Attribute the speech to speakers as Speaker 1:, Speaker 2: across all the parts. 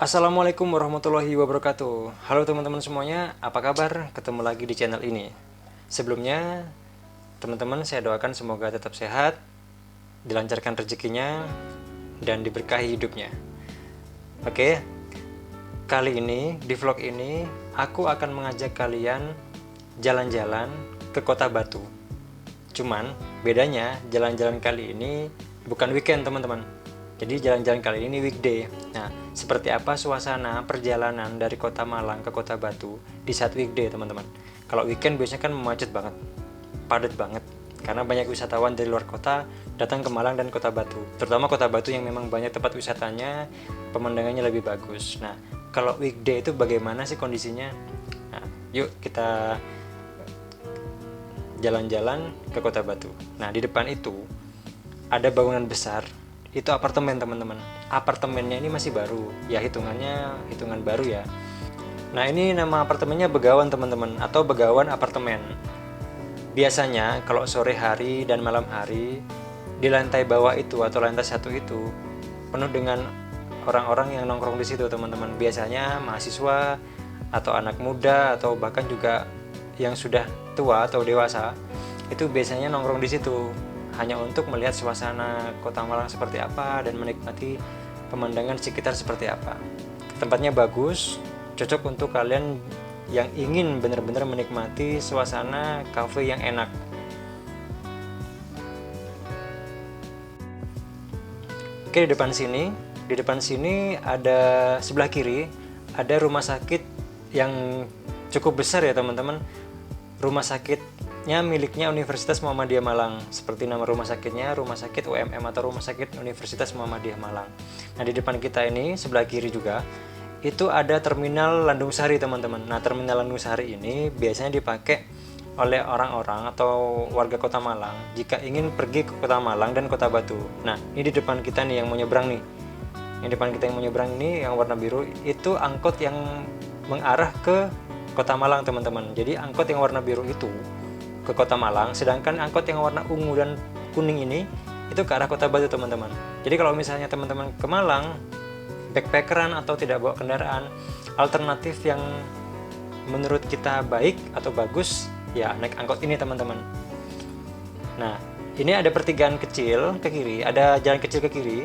Speaker 1: Assalamualaikum warahmatullahi wabarakatuh. Halo teman-teman semuanya, apa kabar? Ketemu lagi di channel ini. Sebelumnya, teman-teman saya doakan semoga tetap sehat, dilancarkan rezekinya, dan diberkahi hidupnya. Oke, kali ini di vlog ini aku akan mengajak kalian jalan-jalan ke Kota Batu. Cuman bedanya jalan-jalan kali ini bukan weekend teman-teman. Jadi jalan-jalan kali ini weekday. Nah, seperti apa suasana perjalanan dari Kota Malang ke Kota Batu di saat weekday teman-teman. Kalau weekend biasanya kan macet banget, padat banget. Karena banyak wisatawan dari luar kota datang ke Malang dan Kota Batu. Terutama Kota Batu yang memang banyak tempat wisatanya, pemandangannya lebih bagus. Nah, kalau weekday itu bagaimana sih kondisinya? Nah, yuk kita jalan-jalan ke Kota Batu. Nah, di depan itu ada bangunan besar, itu apartemen teman-teman. Apartemennya ini masih baru, ya hitungan baru ya. Nah, ini nama apartemennya Begawan teman-teman, atau Begawan Apartemen. Biasanya kalau sore hari dan malam hari di lantai bawah itu atau lantai satu itu penuh dengan orang-orang yang nongkrong di situ teman-teman. Biasanya mahasiswa atau anak muda atau bahkan juga yang sudah tua atau dewasa itu biasanya nongkrong di situ hanya untuk melihat suasana Kota Malang seperti apa dan menikmati pemandangan sekitar seperti apa. Tempatnya bagus, cocok untuk kalian yang ingin benar-benar menikmati suasana cafe yang enak. Oke, di depan sini ada sebelah kiri ada rumah sakit yang cukup besar ya teman-teman. Rumah sakitnya miliknya Universitas Muhammadiyah Malang. Seperti nama rumah sakitnya, Rumah Sakit UMM atau Rumah Sakit Universitas Muhammadiyah Malang. Nah, di depan kita ini sebelah kiri juga itu ada Terminal Landung Sari teman-teman. Nah, Terminal Landung Sari ini biasanya dipakai oleh orang-orang atau warga Kota Malang jika ingin pergi ke Kota Malang dan Kota Batu. Nah, ini di depan kita nih yang mau nyebrang nih. Yang depan kita yang mau nyebrang ini yang warna biru itu angkot yang mengarah ke Kota Malang teman-teman. Jadi angkot yang warna biru itu ke Kota Malang, sedangkan angkot yang warna ungu dan kuning ini itu ke arah Kota Batu teman-teman. Jadi kalau misalnya teman-teman ke Malang backpackeran atau tidak bawa kendaraan, alternatif yang menurut kita baik atau bagus ya naik angkot ini teman-teman. Nah, ini ada pertigaan kecil ke kiri, ada jalan kecil ke kiri.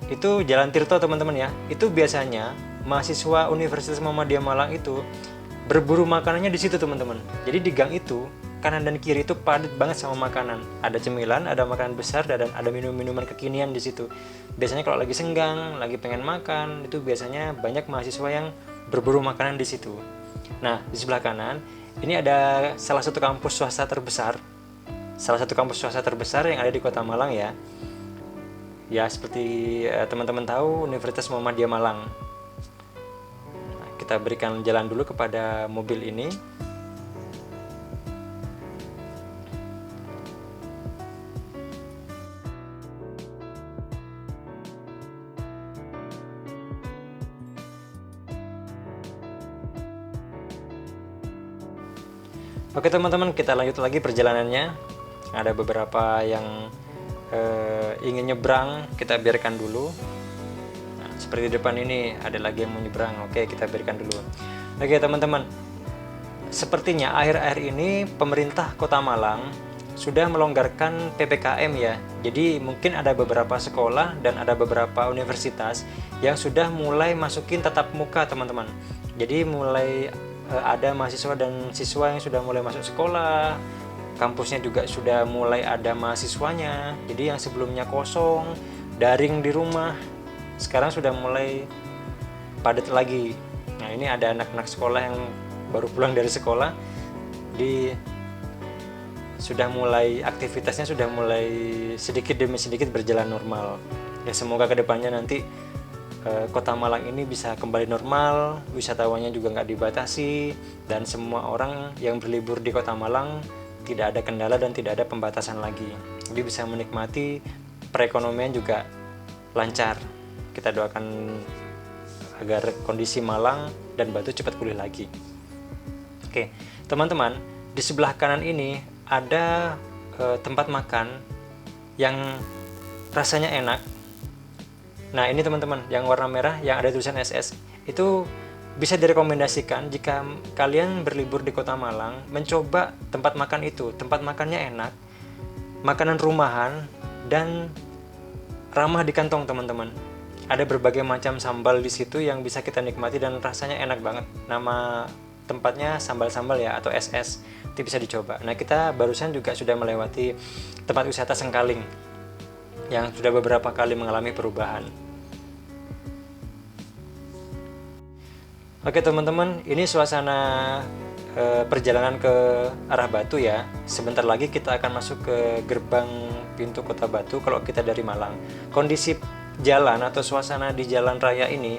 Speaker 1: Itu Jalan Tirto teman-teman ya. Itu biasanya mahasiswa Universitas Muhammadiyah Malang itu berburu makanannya di situ teman-teman. Jadi di gang itu kanan dan kiri itu padat banget sama makanan. Ada cemilan, ada makanan besar, dan ada minum-minuman kekinian di situ. Biasanya kalau lagi senggang, lagi pengen makan, itu biasanya banyak mahasiswa yang berburu makanan di situ. Nah, di sebelah kanan ini ada salah satu kampus swasta terbesar. Salah satu kampus swasta terbesar yang ada di Kota Malang ya. Ya, seperti teman-teman tahu Universitas Muhammadiyah Malang. Kita berikan jalan dulu kepada mobil ini. Oke teman-teman, kita lanjut lagi perjalanannya. Ada beberapa yang ingin nyebrang, kita biarkan dulu. Seperti di depan ini ada lagi yang mau nyebrang. Oke, kita berikan dulu. Oke teman-teman, sepertinya akhir-akhir ini pemerintah Kota Malang sudah melonggarkan PPKM ya. Jadi mungkin ada beberapa sekolah dan ada beberapa universitas yang sudah mulai masukin tatap muka teman-teman. Jadi mulai ada mahasiswa dan siswa yang sudah mulai masuk sekolah. Kampusnya juga sudah mulai ada mahasiswanya. Jadi yang sebelumnya kosong, daring di rumah, sekarang sudah mulai padat lagi. Nah, ini ada anak-anak sekolah yang baru pulang dari sekolah, sudah mulai aktivitasnya sudah mulai sedikit demi sedikit berjalan normal. Ya, semoga kedepannya nanti Kota Malang ini bisa kembali normal, wisatawannya juga nggak dibatasi, dan semua orang yang berlibur di Kota Malang tidak ada kendala dan tidak ada pembatasan lagi. Jadi bisa menikmati, perekonomian juga lancar. Kita doakan agar kondisi Malang dan Batu cepat pulih lagi. Oke, teman-teman, di sebelah kanan ini ada tempat makan yang rasanya enak. Nah, ini teman-teman, yang warna merah yang ada tulisan SS. Itu bisa direkomendasikan jika kalian berlibur di Kota Malang, mencoba tempat makan itu. Tempat makannya enak, makanan rumahan, dan ramah di kantong teman-teman. Ada berbagai macam sambal di situ yang bisa kita nikmati dan rasanya enak banget. Nama tempatnya sambal-sambal ya, atau SS. Itu bisa dicoba. Nah, kita barusan juga sudah melewati tempat wisata Sengkaling yang sudah beberapa kali mengalami perubahan. Oke teman-teman, ini suasana perjalanan ke arah Batu ya. Sebentar lagi kita akan masuk ke gerbang pintu Kota Batu kalau kita dari Malang. Kondisi jalan atau suasana di jalan raya ini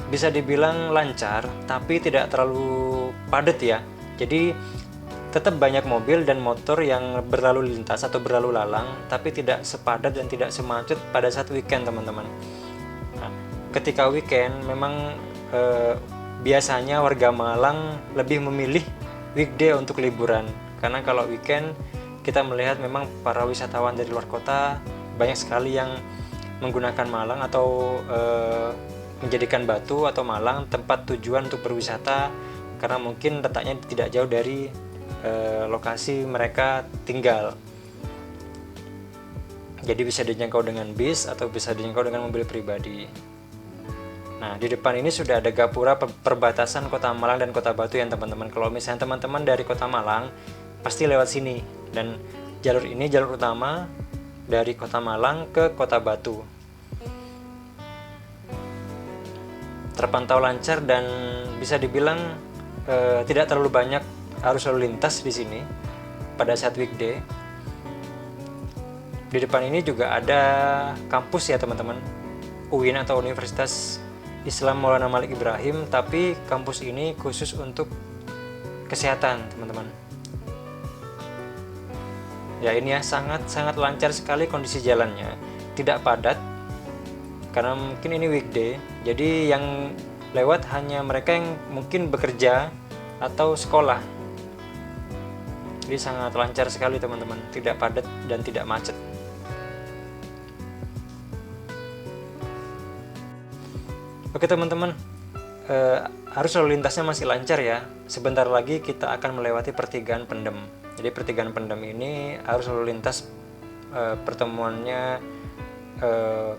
Speaker 1: bisa dibilang lancar, tapi tidak terlalu padat ya. Jadi tetap banyak mobil dan motor yang berlalu lintas atau berlalu lalang, tapi tidak sepadat dan tidak semacet pada saat weekend teman-teman. Nah, ketika weekend memang biasanya warga Malang lebih memilih weekday untuk liburan, karena kalau weekend kita melihat memang para wisatawan dari luar kota banyak sekali yang menggunakan Malang atau menjadikan Batu atau Malang tempat tujuan untuk berwisata, karena mungkin letaknya tidak jauh dari lokasi mereka tinggal. Jadi bisa dijangkau dengan bis atau bisa dijangkau dengan mobil pribadi. Nah, di depan ini sudah ada gapura perbatasan Kota Malang dan Kota Batu ya teman-teman. Kalau misalnya teman-teman dari Kota Malang, pasti lewat sini. Dan jalur ini jalur utama dari Kota Malang ke Kota Batu. Terpantau lancar dan bisa dibilang tidak terlalu banyak arus lalu lintas di sini pada saat weekday. Di depan ini juga ada kampus ya teman-teman, UIN atau Universitas Islam Maulana Malik Ibrahim, tapi kampus ini khusus untuk kesehatan teman-teman. Ya ini ya, sangat lancar sekali kondisi jalannya, tidak padat karena mungkin ini weekday, jadi yang lewat hanya mereka yang mungkin bekerja atau sekolah. Jadi sangat lancar sekali teman-teman, tidak padat dan tidak macet. Oke teman-teman, arus lalu lintasnya masih lancar ya. Sebentar lagi kita akan melewati pertigaan Pendem. Jadi pertigaan Pendem ini arus lalu lintas pertemuannya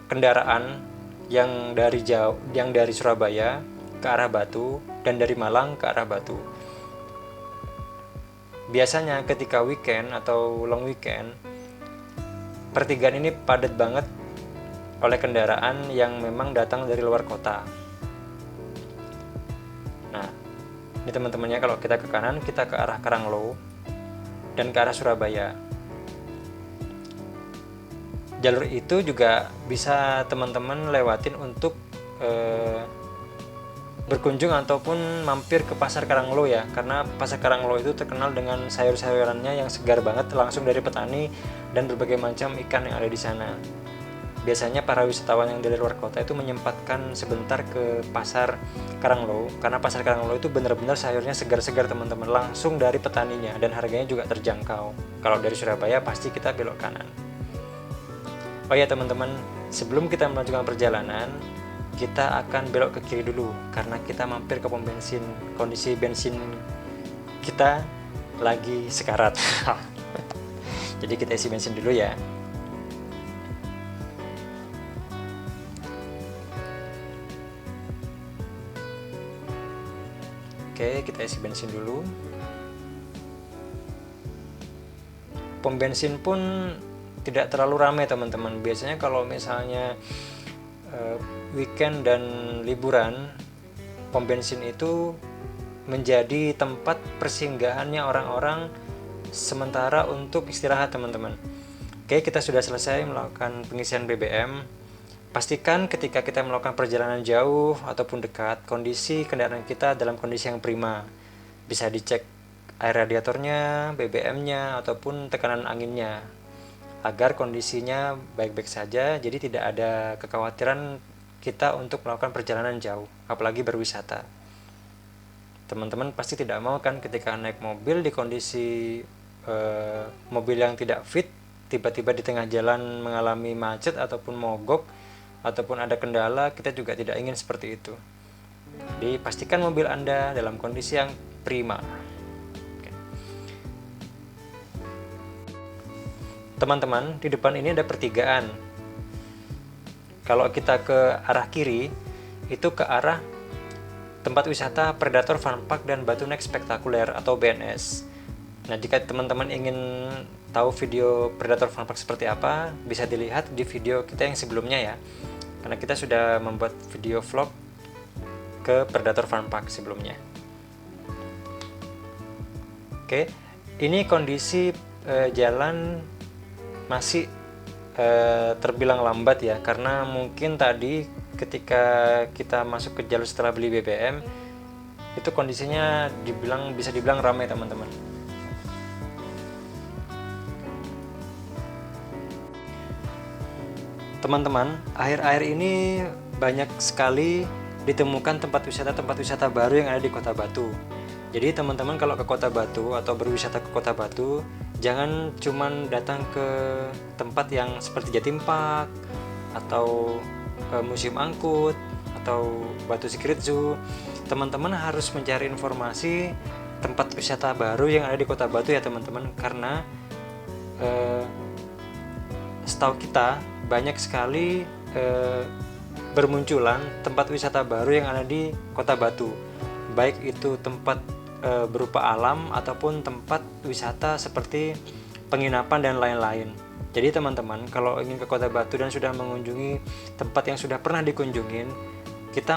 Speaker 1: kendaraan yang dari Surabaya ke arah Batu dan dari Malang ke arah Batu. Biasanya ketika weekend atau long weekend, pertigaan ini padat banget oleh kendaraan yang memang datang dari luar kota. Nah, ini teman-temannya, kalau kita ke kanan, kita ke arah Karanglo dan ke arah Surabaya. Jalur itu juga bisa teman-teman lewatin untuk berkunjung ataupun mampir ke Pasar Karanglo ya, karena Pasar Karanglo itu terkenal dengan sayur-sayurannya yang segar banget langsung dari petani dan berbagai macam ikan yang ada di sana. Biasanya para wisatawan yang dari luar kota itu menyempatkan sebentar ke Pasar Karanglo, karena Pasar Karanglo itu benar-benar sayurnya segar-segar teman-teman, langsung dari petaninya, dan harganya juga terjangkau. Kalau dari Surabaya pasti kita belok kanan. Oh ya teman-teman, sebelum kita melanjutkan perjalanan, kita akan belok ke kiri dulu karena kita mampir ke pom bensin. Kondisi bensin kita lagi sekarat. Jadi kita isi bensin dulu ya. Oke, kita isi bensin dulu. Pom bensin pun tidak terlalu ramai teman-teman. Biasanya kalau misalnya weekend dan liburan, pom bensin itu menjadi tempat persinggahannya orang-orang sementara untuk istirahat teman-teman. Oke, kita sudah selesai melakukan pengisian BBM. Pastikan ketika kita melakukan perjalanan jauh ataupun dekat, kondisi kendaraan kita dalam kondisi yang prima. Bisa dicek air radiatornya, BBM-nya, ataupun tekanan anginnya, agar kondisinya baik-baik saja, jadi tidak ada kekhawatiran kita untuk melakukan perjalanan jauh, apalagi berwisata. Teman-teman pasti tidak mau kan ketika naik mobil di kondisi mobil yang tidak fit, tiba-tiba di tengah jalan mengalami macet ataupun mogok, ataupun ada kendala, kita juga tidak ingin seperti itu. Jadi pastikan mobil Anda dalam kondisi yang prima. Teman-teman, di depan ini ada pertigaan. Kalau kita ke arah kiri, itu ke arah tempat wisata Predator Fun Park dan Batu Nek Spektakuler atau BNS. Nah, jika teman-teman ingin tahu video Predator Fun Park seperti apa, bisa dilihat di video kita yang sebelumnya ya. Karena kita sudah membuat video vlog ke Predator Fun Park sebelumnya. Oke, ini kondisi jalan masih terbilang lambat ya, karena mungkin tadi ketika kita masuk ke jalur setelah beli BBM itu kondisinya bisa dibilang ramai teman-teman. Teman-teman, akhir-akhir ini banyak sekali ditemukan tempat wisata baru yang ada di Kota Batu. Jadi teman-teman kalau ke Kota Batu atau berwisata ke Kota Batu, jangan cuman datang ke tempat yang seperti Jatim Park atau ke Museum Angkut atau Batu Secret Zoo. Teman-teman harus mencari informasi tempat wisata baru yang ada di Kota Batu ya teman-teman, karena setahu kita banyak sekali bermunculan tempat wisata baru yang ada di Kota Batu, baik itu tempat berupa alam ataupun tempat wisata seperti penginapan dan lain-lain. Jadi teman-teman kalau ingin ke Kota Batu dan sudah mengunjungi tempat yang sudah pernah dikunjungin, kita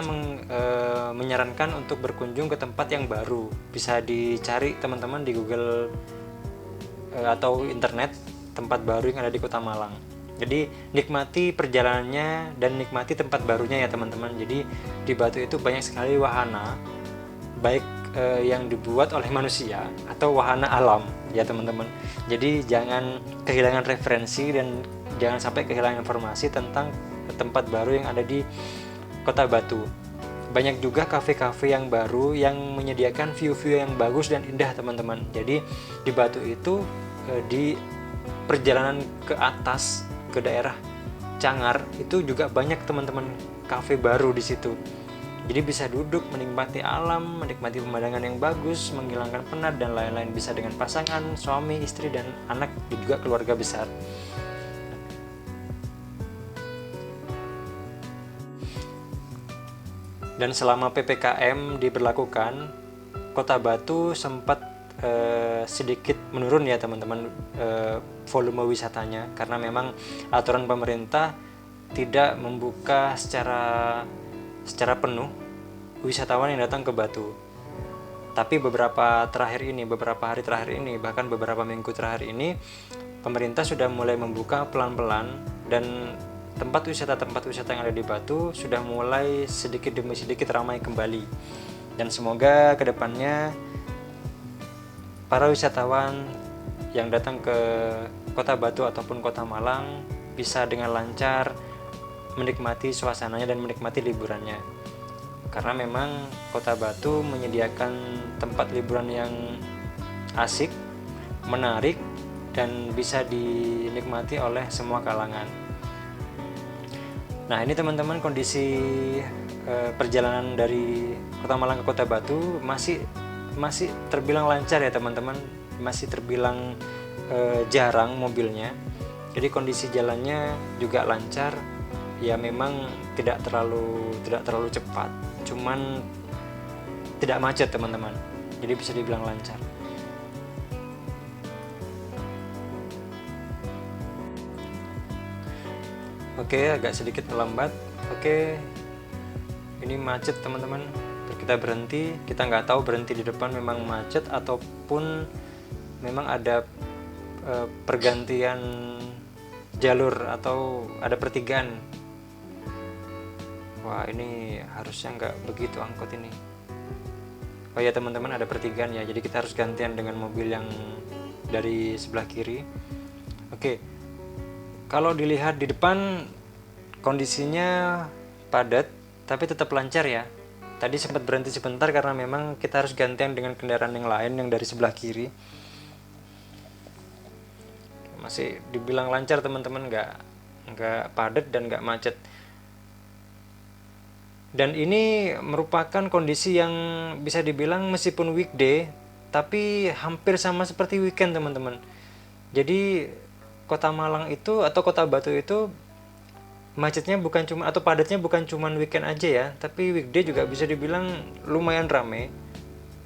Speaker 1: menyarankan untuk berkunjung ke tempat yang baru. Bisa dicari teman-teman di Google atau internet tempat baru yang ada di Kota Malang. Jadi nikmati perjalanannya dan nikmati tempat barunya ya teman-teman. Jadi di Batu itu banyak sekali wahana, baik yang dibuat oleh manusia atau wahana alam ya teman-teman. Jadi jangan kehilangan referensi dan jangan sampai kehilangan informasi tentang tempat baru yang ada di Kota Batu. Banyak juga kafe-kafe yang baru yang menyediakan view-view yang bagus dan indah teman-teman. Jadi di Batu itu di perjalanan ke atas ke daerah Cangar itu juga banyak teman-teman kafe baru di situ. Jadi bisa duduk menikmati alam, menikmati pemandangan yang bagus, menghilangkan penat dan lain-lain, bisa dengan pasangan, suami, istri dan anak, dan juga keluarga besar. Dan selama PPKM diberlakukan, Kota Batu sempat sedikit menurun ya teman-teman volume wisatanya, karena memang aturan pemerintah tidak membuka secara penuh wisatawan yang datang ke Batu. Tapi beberapa hari terakhir ini, bahkan beberapa minggu terakhir ini, pemerintah sudah mulai membuka pelan-pelan dan tempat wisata yang ada di Batu sudah mulai sedikit demi sedikit ramai kembali. Dan semoga kedepannya para wisatawan yang datang ke Kota Batu ataupun Kota Malang bisa dengan lancar menikmati suasananya dan menikmati liburannya. Karena memang Kota Batu menyediakan tempat liburan yang asik, menarik, dan bisa dinikmati oleh semua kalangan. Nah, ini teman-teman kondisi perjalanan dari Kota Malang ke Kota Batu masih terbilang lancar ya teman-teman, masih terbilang jarang mobilnya. Jadi kondisi jalannya juga lancar. Ya memang tidak terlalu cepat, cuman tidak macet teman-teman. Jadi bisa dibilang lancar. Oke, agak sedikit melambat. Oke, ini macet teman-teman. Kita berhenti, kita nggak tahu berhenti di depan memang macet ataupun memang ada pergantian jalur atau ada pertigaan. Wah, ini harusnya nggak begitu angkot ini. Oh ya teman-teman, ada pertigaan ya, jadi kita harus gantian dengan mobil yang dari sebelah kiri. Oke, kalau dilihat di depan kondisinya padat tapi tetap lancar ya. Tadi sempat berhenti sebentar karena memang kita harus gantian dengan kendaraan yang lain yang dari sebelah kiri. Masih dibilang lancar teman-teman, nggak padat dan nggak macet. Dan ini merupakan kondisi yang bisa dibilang meskipun weekday tapi hampir sama seperti weekend teman-teman. Jadi Kota Malang itu atau Kota Batu itu macetnya bukan cuma atau padatnya bukan cuma weekend aja ya, tapi weekday juga bisa dibilang lumayan rame.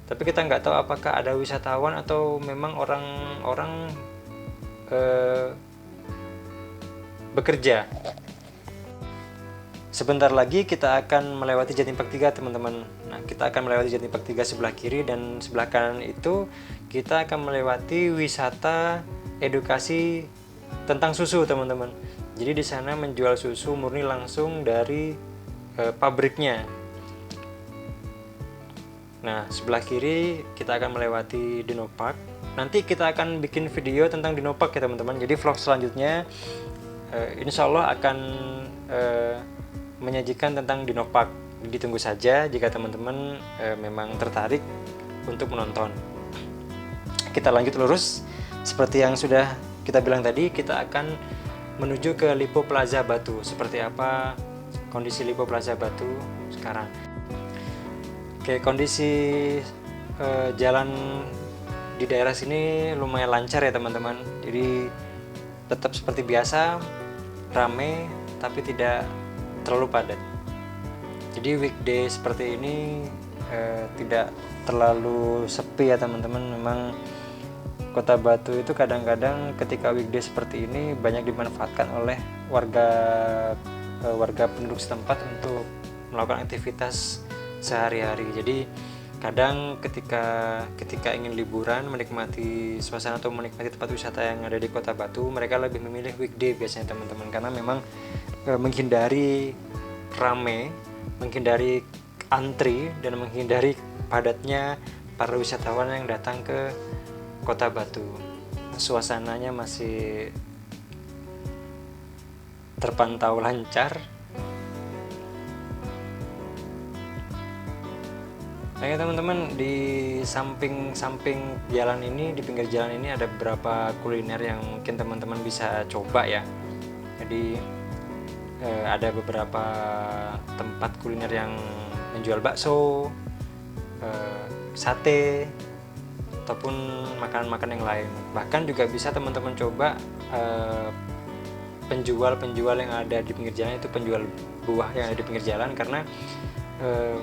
Speaker 1: Tapi kita nggak tahu apakah ada wisatawan atau memang orang-orang bekerja. Sebentar lagi kita akan melewati Jatim Park 3 teman-teman. Nah, kita akan melewati Jatim Park 3 sebelah kiri, dan sebelah kanan itu kita akan melewati wisata edukasi tentang susu teman-teman. Jadi di sana menjual susu murni langsung dari pabriknya. Nah, sebelah kiri kita akan melewati Dino Park. Nanti kita akan bikin video tentang Dino Park ya teman-teman. Jadi vlog selanjutnya insya Allah akan menyajikan tentang Dino Park. Ditunggu saja jika teman-teman memang tertarik untuk menonton. Kita lanjut lurus. Seperti yang sudah kita bilang tadi, kita akan menuju ke Lipo Plaza Batu. Seperti apa kondisi Lipo Plaza Batu sekarang? Oke, kondisi jalan di daerah sini lumayan lancar ya teman-teman. Jadi tetap seperti biasa, rame tapi tidak terlalu padat. Jadi weekday seperti ini tidak terlalu sepi ya teman-teman. Memang Kota Batu itu kadang-kadang ketika weekday seperti ini banyak dimanfaatkan oleh warga penduduk setempat untuk melakukan aktivitas sehari-hari. Jadi kadang ketika ingin liburan, menikmati suasana atau menikmati tempat wisata yang ada di Kota Batu, mereka lebih memilih weekday biasanya teman-teman, karena memang menghindari rame, menghindari antri, dan menghindari padatnya para wisatawan yang datang ke Kota Batu. Suasananya masih terpantau lancar. Nah ya teman-teman, di samping jalan ini, di pinggir jalan ini ada beberapa kuliner yang mungkin teman-teman bisa coba ya. Jadi ada beberapa tempat kuliner yang menjual bakso, sate, ataupun makanan-makanan yang lain. Bahkan juga bisa teman-teman coba penjual-penjual yang ada di pinggir jalan, itu penjual buah yang ada di pinggir jalan, karena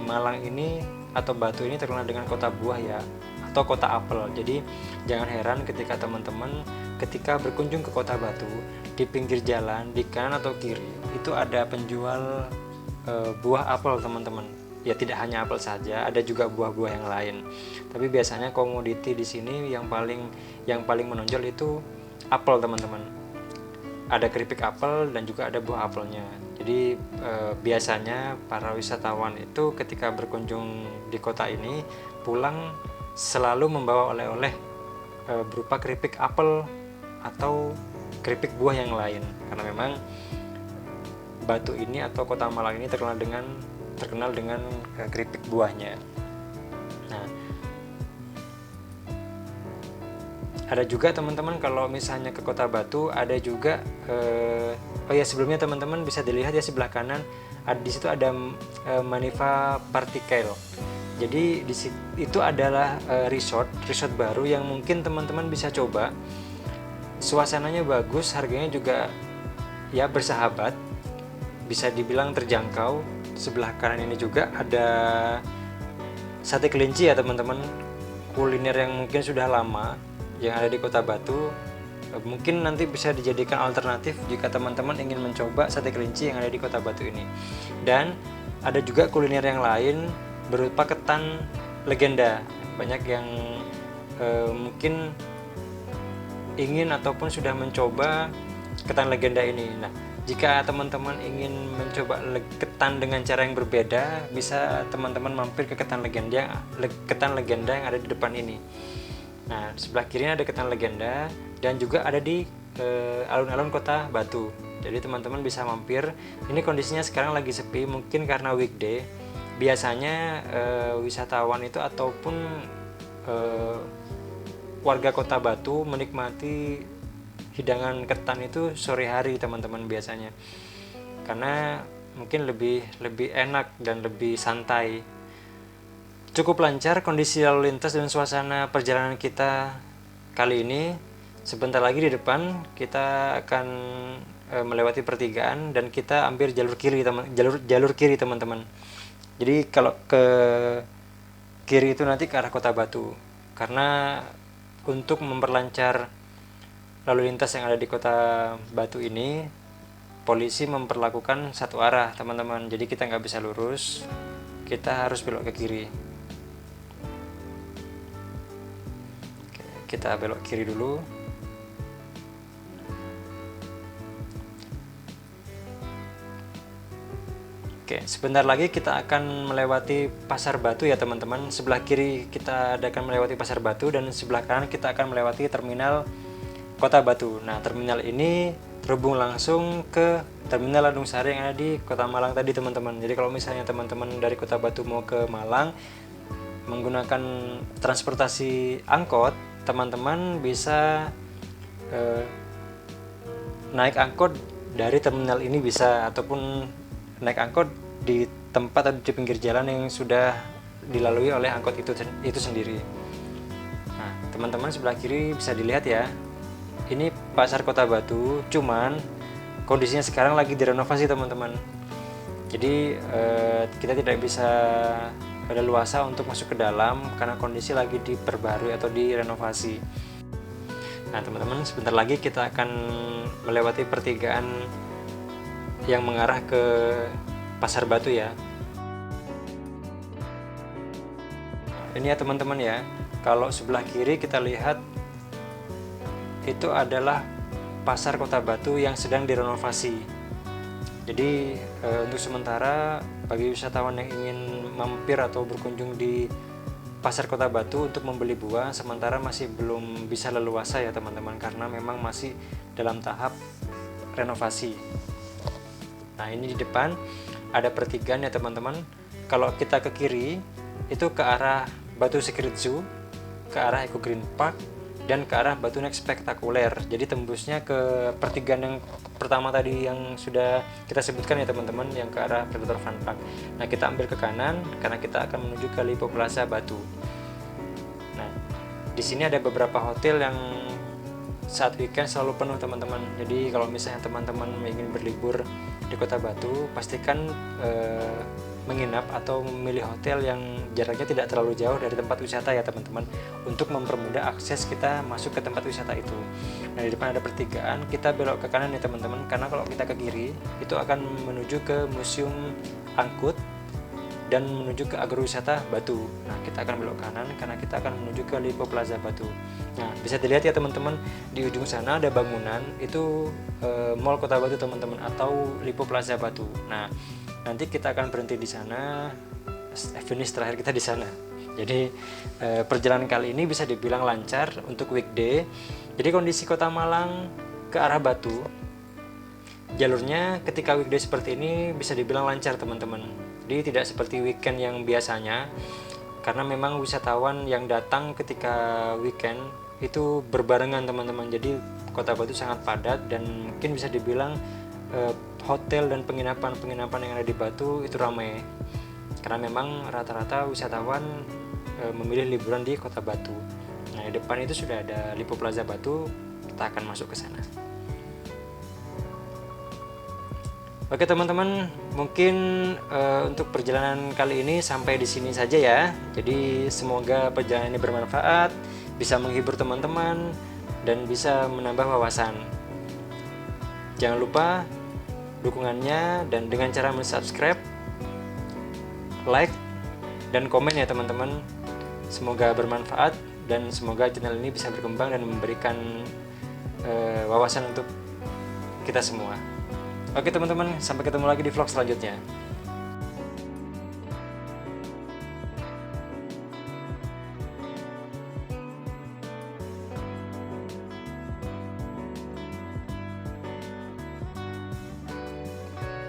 Speaker 1: Malang ini atau Batu ini terkenal dengan kota buah ya, atau kota apel. Jadi jangan heran ketika teman-teman ketika berkunjung ke Kota Batu, di pinggir jalan di kanan atau kiri itu ada penjual buah apel teman-teman. Ya tidak hanya apel saja, ada juga buah-buah yang lain. Tapi biasanya komoditi di sini yang paling menonjol itu apel teman-teman. Ada keripik apel dan juga ada buah apelnya. Jadi biasanya para wisatawan itu ketika berkunjung di kota ini pulang selalu membawa oleh-oleh berupa keripik apel atau keripik buah yang lain, karena memang Batu ini atau Kota Malang ini terkenal dengan keripik buahnya. Nah, ada juga teman-teman kalau misalnya ke Kota Batu ada juga sebelumnya teman-teman bisa dilihat ya sebelah kanan, di situ ada Manifa Partikel. Jadi itu adalah resort baru yang mungkin teman-teman bisa coba. Suasananya bagus, harganya juga ya bersahabat, bisa dibilang terjangkau. Sebelah kanan ini juga ada sate kelinci ya teman-teman, kuliner yang mungkin sudah lama yang ada di Kota Batu. Mungkin nanti bisa dijadikan alternatif jika teman-teman ingin mencoba sate kelinci yang ada di Kota Batu ini. Dan ada juga kuliner yang lain berupa ketan legenda. Banyak yang mungkin ingin ataupun sudah mencoba ketan legenda ini. Nah, jika teman-teman ingin mencoba ketan dengan cara yang berbeda, bisa teman-teman mampir ke ketan legenda yang ada di depan ini. Nah, sebelah kirinya ada ketan legenda dan juga ada di alun-alun Kota Batu. Jadi teman-teman bisa mampir. Ini kondisinya sekarang lagi sepi, mungkin karena weekday. Biasanya wisatawan itu ataupun warga Kota Batu menikmati hidangan ketan itu sore hari teman-teman biasanya, karena mungkin lebih enak dan lebih santai. Cukup lancar kondisi lalu lintas dan suasana perjalanan kita kali ini. Sebentar lagi di depan kita akan melewati pertigaan dan kita ambil jalur kiri teman-teman. Jadi kalau ke kiri itu nanti ke arah Kota Batu. Karena untuk memperlancar lalu lintas yang ada di Kota Batu ini, polisi memperlakukan satu arah teman-teman. Jadi kita nggak bisa lurus, kita harus belok ke kiri. Oke, kita belok kiri dulu. Oke, sebentar lagi kita akan melewati Pasar Batu ya teman-teman. Sebelah kiri kita akan melewati Pasar Batu dan sebelah kanan kita akan melewati terminal Kota Batu. Nah, terminal ini terhubung langsung ke Terminal Landung Sari yang ada di Kota Malang tadi teman-teman. Jadi kalau misalnya teman-teman dari Kota Batu mau ke Malang menggunakan transportasi angkot, teman-teman bisa naik angkot dari terminal ini bisa, ataupun naik angkot di tempat atau di pinggir jalan yang sudah dilalui oleh angkot itu sendiri. Nah, teman-teman sebelah kiri bisa dilihat ya. Ini Pasar Kota Batu, cuman kondisinya sekarang lagi direnovasi teman-teman. Jadi kita tidak bisa leluasa untuk masuk ke dalam karena kondisi lagi diperbarui atau direnovasi. Nah teman-teman, sebentar lagi kita akan melewati pertigaan yang mengarah ke Pasar Batu ya. Ini ya teman-teman ya, kalau sebelah kiri kita lihat itu adalah Pasar Kota Batu yang sedang direnovasi. Jadi untuk sementara bagi wisatawan yang ingin mampir atau berkunjung di Pasar Kota Batu untuk membeli buah, sementara masih belum bisa leluasa ya teman-teman, karena memang masih dalam tahap renovasi. Nah ini di depan ada pertigaan ya teman-teman. Kalau kita ke kiri itu ke arah Batu Secret Zoo, ke arah Eco Green Park, dan ke arah Batu Next Spektakuler. Jadi tembusnya ke pertigaan yang pertama tadi yang sudah kita sebutkan ya teman-teman, yang ke arah Predator Fun Park. Nah kita ambil ke kanan karena kita akan menuju ke Lipo Plaza Batu. Nah di sini ada beberapa hotel yang saat weekend selalu penuh teman-teman. Jadi kalau misalnya teman-teman ingin berlibur di Kota Batu, pastikan menginap atau memilih hotel yang jaraknya tidak terlalu jauh dari tempat wisata ya teman-teman, untuk mempermudah akses kita masuk ke tempat wisata itu. Nah di depan ada pertigaan, kita belok ke kanan ya teman-teman, karena kalau kita ke kiri itu akan menuju ke Museum Angkut dan menuju ke agrowisata Batu. Nah kita akan belok kanan karena kita akan menuju ke Lipo Plaza Batu. Nah bisa dilihat ya teman-teman, di ujung sana ada bangunan itu Mall Kota Batu teman-teman, atau Lipo Plaza Batu. Nah nanti kita akan berhenti di sana, finish terakhir kita di sana. Jadi perjalanan kali ini bisa dibilang lancar untuk weekday. Jadi kondisi Kota Malang ke arah Batu, jalurnya ketika weekday seperti ini bisa dibilang lancar teman-teman. Jadi tidak seperti weekend yang biasanya, karena memang wisatawan yang datang ketika weekend itu berbarengan teman-teman. Jadi Kota Batu sangat padat dan mungkin bisa dibilang hotel dan penginapan yang ada di Batu itu ramai, karena memang rata-rata wisatawan memilih liburan di Kota Batu. Nah di depan itu sudah ada Lipo Plaza Batu, kita akan masuk ke sana. Oke teman-teman, mungkin untuk perjalanan kali ini sampai di sini saja ya. Jadi semoga perjalanan ini bermanfaat, bisa menghibur teman-teman dan bisa menambah wawasan. Jangan lupa dukungannya dan dengan cara subscribe, like, dan komen ya teman-teman. Semoga bermanfaat dan semoga channel ini bisa berkembang dan memberikan wawasan untuk kita semua. Oke teman-teman, sampai ketemu lagi di vlog selanjutnya.